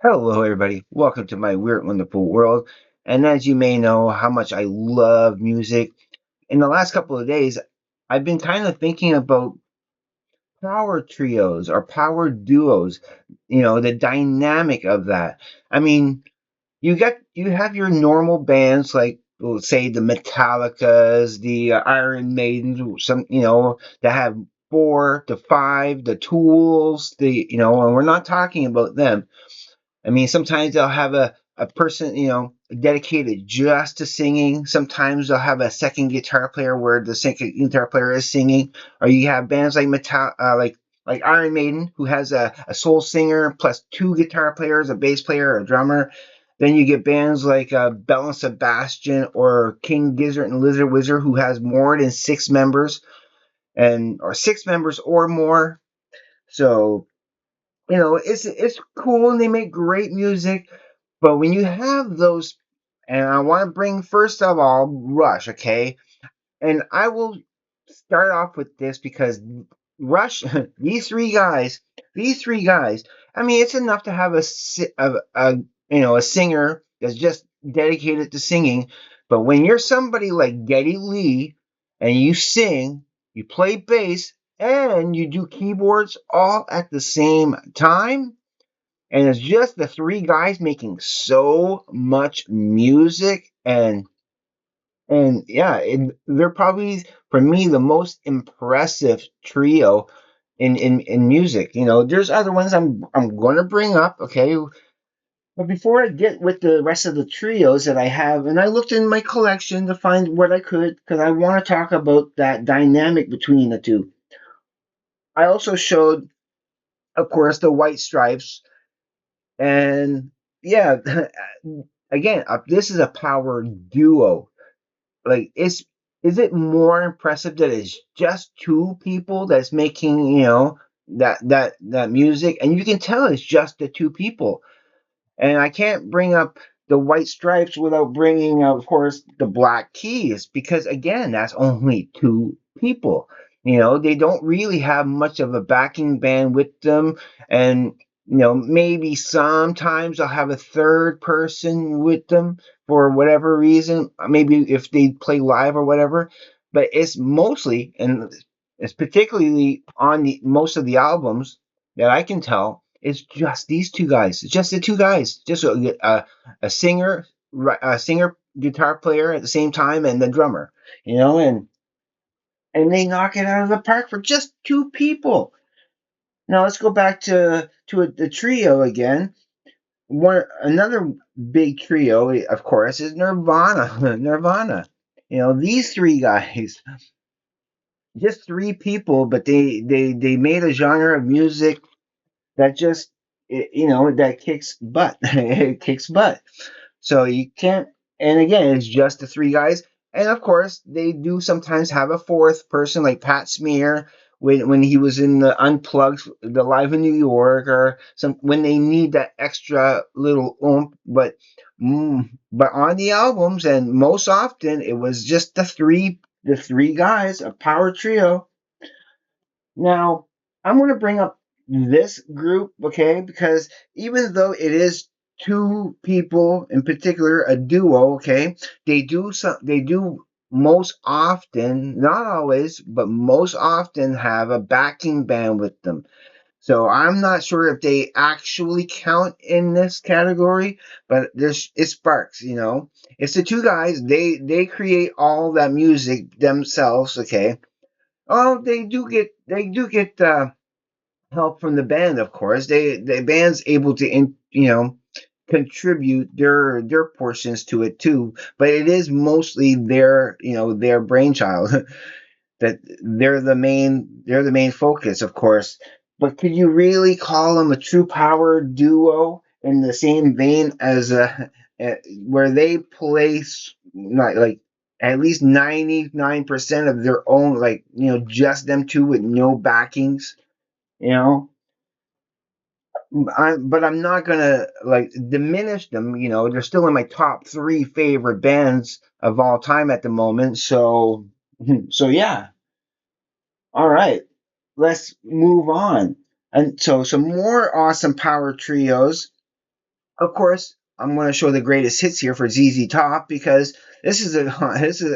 Hello, everybody. Welcome to my weird, wonderful world. And as you may know, how much I love music. In the last couple of days, I've been kind of thinking about power trios or power duos. The dynamic of that. I mean, you have your normal bands like, let's say, the Metallicas, the Iron Maidens, some that have four to five, the Tools, and we're not talking about them. I mean, sometimes they'll have a person, dedicated just to singing. Sometimes they'll have a second guitar player where the second guitar player is singing. Or you have bands like like Iron Maiden, who has a soul singer plus two guitar players, a bass player, a drummer. Then you get bands like Bell and Sebastian or King Gizzard and Lizard Wizard, who has more than six members or six members or more. So it's cool and they make great music, but when you have those, and I want to bring first of all Rush, okay? And I will start off with this because Rush, these three guys. I mean, it's enough to have a singer that's just dedicated to singing, but when you're somebody like Geddy Lee and you sing, you play bass, and you do keyboards all at the same time, and it's just the three guys making so much music, and yeah, they're probably, for me, the most impressive trio in music. There's other ones I'm going to bring up, okay? But before I get with the rest of the trios that I have, and I looked in my collection to find what I could, because I want to talk about that dynamic between the two. I also showed, of course, the White Stripes, and yeah, again, this is a power duo. Like, is it more impressive that it's just two people that's making that music, and you can tell it's just the two people. And I can't bring up the White Stripes without bringing, of course, the Black Keys, because again, that's only two people. They don't really have much of a backing band with them, and maybe sometimes they'll have a third person with them for whatever reason, maybe if they play live or whatever. But it's mostly, and it's particularly on the most of the albums that I can tell, it's just these two guys. It's just the two guys. Just a singer, a singer, guitar player at the same time, and the drummer. And they knock it out of the park for just two people. Now let's go back to the trio again. Another big trio, of course, is Nirvana. Nirvana. These three guys, just three people, but they made a genre of music that just that kicks butt. It kicks butt. So you can't. And again, it's just the three guys. And of course, they do sometimes have a fourth person, like Pat Smear, when he was in the Unplugged, the Live in New York, or some when they need that extra little oomph. But on the albums, and most often, it was just the three guys, a power trio. Now, I'm going to bring up this group, okay, because even though it is two people in particular, a duo, okay, they do most often, not always, but most often have a backing band with them. So I'm not sure if they actually count in this category, but there's it sparks, It's the two guys, they create all that music themselves, okay. Oh, they do get help from the band, of course. The band's able to contribute their portions to it too, but it is mostly their brainchild. That they're the main focus, of course. But could you really call them a true power duo in the same vein as where they place not like at least 99% of their own, like, just them two with no backings, you know? But I'm not gonna like diminish them. They're still in my top three favorite bands of all time at the moment. So, so yeah. All right, let's move on. And so some more awesome power trios. Of course, I'm going to show the greatest hits here for ZZ Top because this is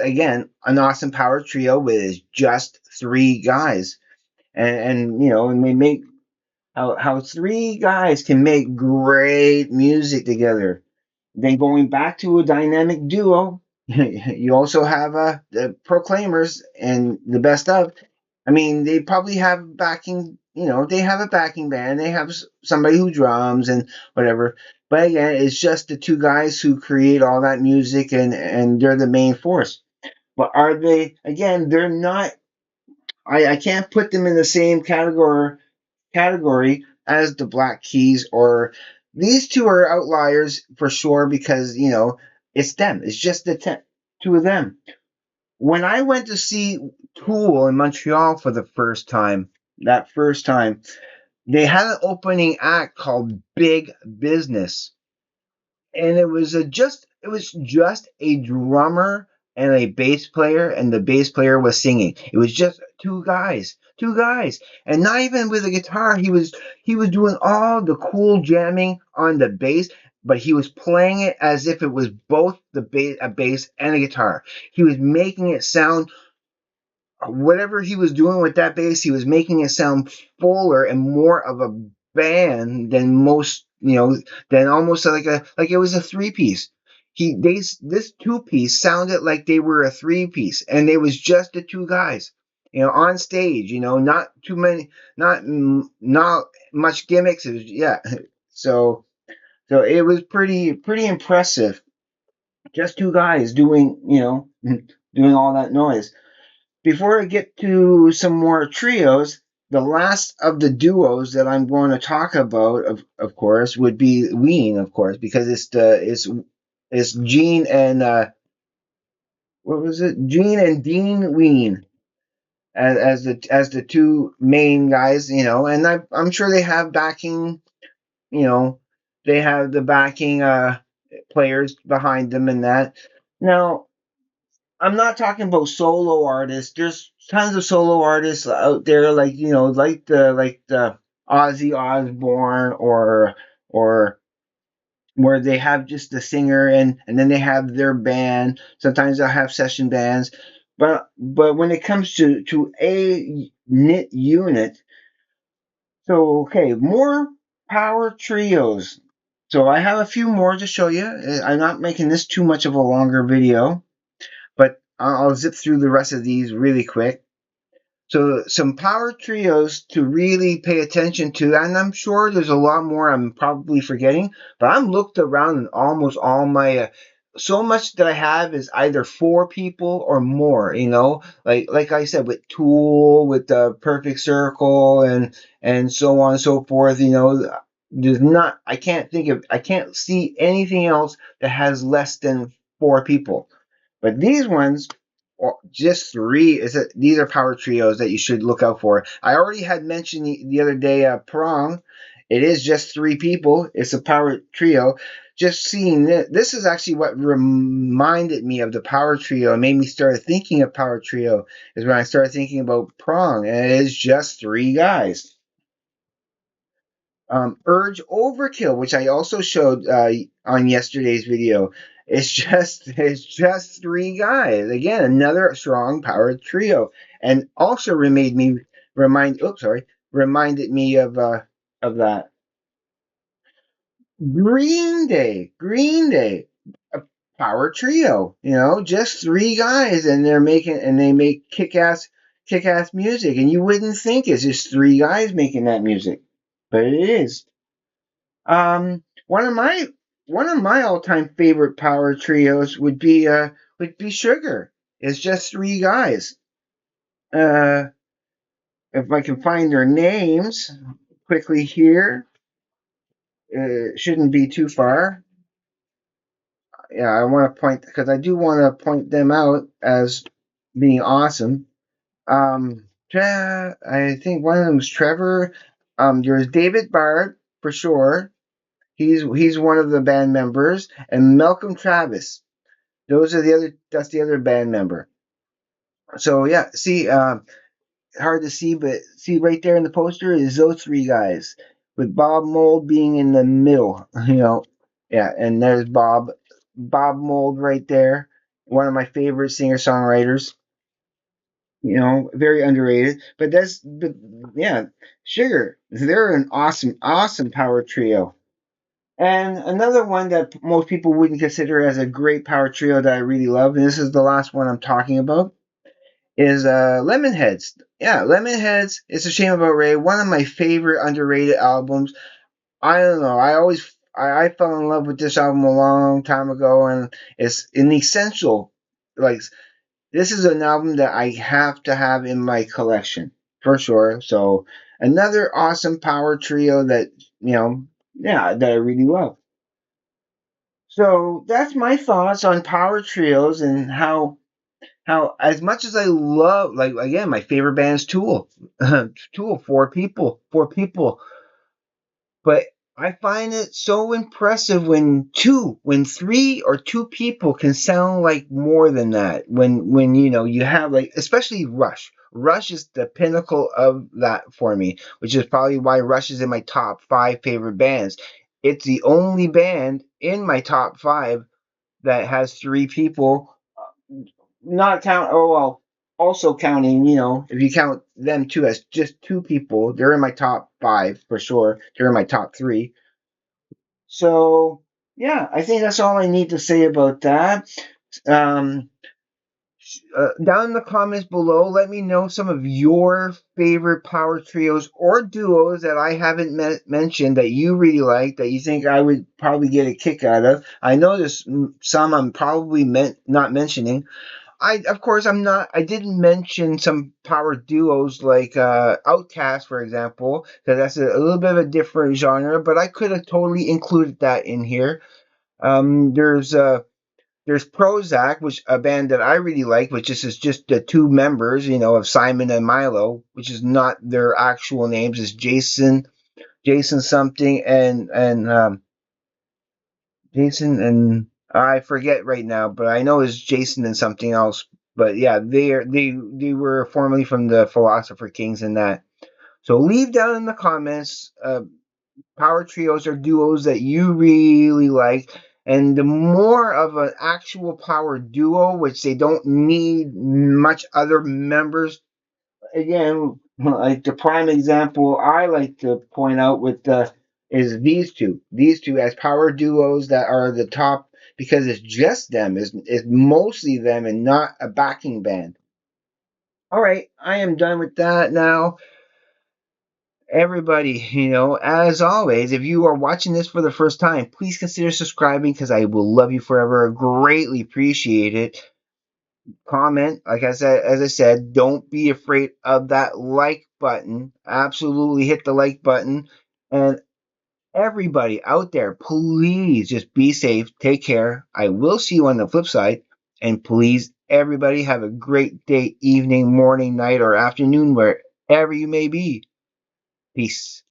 again an awesome power trio with just three guys, and they make how three guys can make great music together. Then going back to a dynamic duo, you also have the Proclaimers and the best of. I mean, they probably have backing. They have a backing band. They have somebody who drums and whatever. But again, it's just the two guys who create all that music, and they're the main force. But are they? Again, they're not. I can't put them in the same category as the Black Keys, or these two are outliers for sure because it's them. It's just the two of them. When I went to see Tool in Montreal for the first time, that first time, they had an opening act called Big Business, and it was just a drummer and a bass player, and the bass player was singing. It was just two guys, and not even with a guitar. He was doing all the cool jamming on the bass, but he was playing it as if it was both a bass and a guitar. He was making it sound, whatever he was doing with that bass, he was making it sound fuller and more of a band than most, than almost like it was a three piece. This two piece sounded like they were a three piece, and it was just the two guys, on stage. Not too many, not much gimmicks. Yeah, so it was pretty impressive. Just two guys doing, doing all that noise. Before I get to some more trios, the last of the duos that I'm going to talk about, of course, would be Ween, of course, because it's Gene and what was it? Gene and Dean Ween as the two main guys, and I'm sure they have backing, you know, they have the backing players behind them and that. Now, I'm not talking about solo artists. There's tons of solo artists out there, like like the Ozzy Osbourne, or where they have just the singer, and then they have their band. Sometimes they'll have session bands, but when it comes to a knit unit, so okay, more power trios. So I have a few more to show you. I'm not making this too much of a longer video, but I'll zip through the rest of these really quick. So some power trios to really pay attention to, and I'm sure there's a lot more I'm probably forgetting, but I'm looked around and almost all my so much that I have is either four people or more, like I said, with Tool, with the Perfect Circle, and so on and so forth. There's not I can't see anything else that has less than four people. But these ones, just three, these are power trios that you should look out for. I already had mentioned the other day, Prong. It is just three people. It's a power trio. Just seeing this is actually what reminded me of the power trio and made me start thinking of power trio, is when I started thinking about Prong, and it is just three guys. Urge Overkill, which I also showed on yesterday's video. It's just three guys. Again, another strong power trio, and also reminded me of that. Green Day, a power trio. Just three guys, and they make kick ass music, and you wouldn't think it's just three guys making that music, but it is. One of my all time favorite power trios would be Sugar. It's just three guys. Uh, if I can find their names quickly here, shouldn't be too far. Yeah, I want to point because I do want to point them out as being awesome. I think one of them is Trevor. There's David Bard for sure. He's one of the band members, and Malcolm Travis. That's the other band member. So yeah, see, hard to see, but see right there in the poster is those three guys, with Bob Mould being in the middle. Yeah, and there's Bob Mould right there, one of my favorite singer songwriters. Very underrated. But yeah, Sugar. They're an awesome power trio. And another one that most people wouldn't consider as a great power trio that I really love, and this is the last one I'm talking about, is Lemonheads. Yeah, Lemonheads. It's a Shame About Ray. One of my favorite underrated albums. I don't know. I fell in love with this album a long time ago, and it's an essential. Like, this is an album that I have to have in my collection for sure. So another awesome power trio that yeah, that I really love. So that's my thoughts on power trios and how as much as I love, like, again, my favorite band is Tool. Tool, four people. But I find it so impressive when three or two people can sound like more than that. When you have, like, especially Rush. Rush is the pinnacle of that for me, which is probably why Rush is in my top five favorite bands. It's the only band in my top five that has three people, not count. Oh well, also counting. If you count them two as just two people, they're in my top five for sure. They're in my top three. So yeah, I think that's all I need to say about that. Um, Down in the comments below, let me know some of your favorite power trios or duos that I haven't mentioned that you really like, that you think I would probably get a kick out of. I know there's some I'm probably not mentioning. Of course, I'm not. I didn't mention some power duos like Outkast, for example, because that's a little bit of a different genre. But I could have totally included that in here. Um, there's uh, there's Prozac, which a band that I really like, which is just the two members, of Simon and Milo, which is not their actual names. Is Jason something, and I forget right now, but I know it's Jason and something else. But yeah, they were formerly from the Philosopher Kings and that. So leave down in the comments power trios or duos that you really like. And the more of an actual power duo, which they don't need much other members, again, like the prime example I like to point out with the is these two. These two as power duos that are the top because it's just them. It's mostly them and not a backing band. All right, I am done with that now. Everybody, as always, if you are watching this for the first time, please consider subscribing because I will love you forever. Greatly appreciate it. Comment, like as I said, don't be afraid of that like button. Absolutely hit the like button. And everybody out there, please just be safe. Take care. I will see you on the flip side. And please, everybody, have a great day, evening, morning, night, or afternoon, wherever you may be. Peace.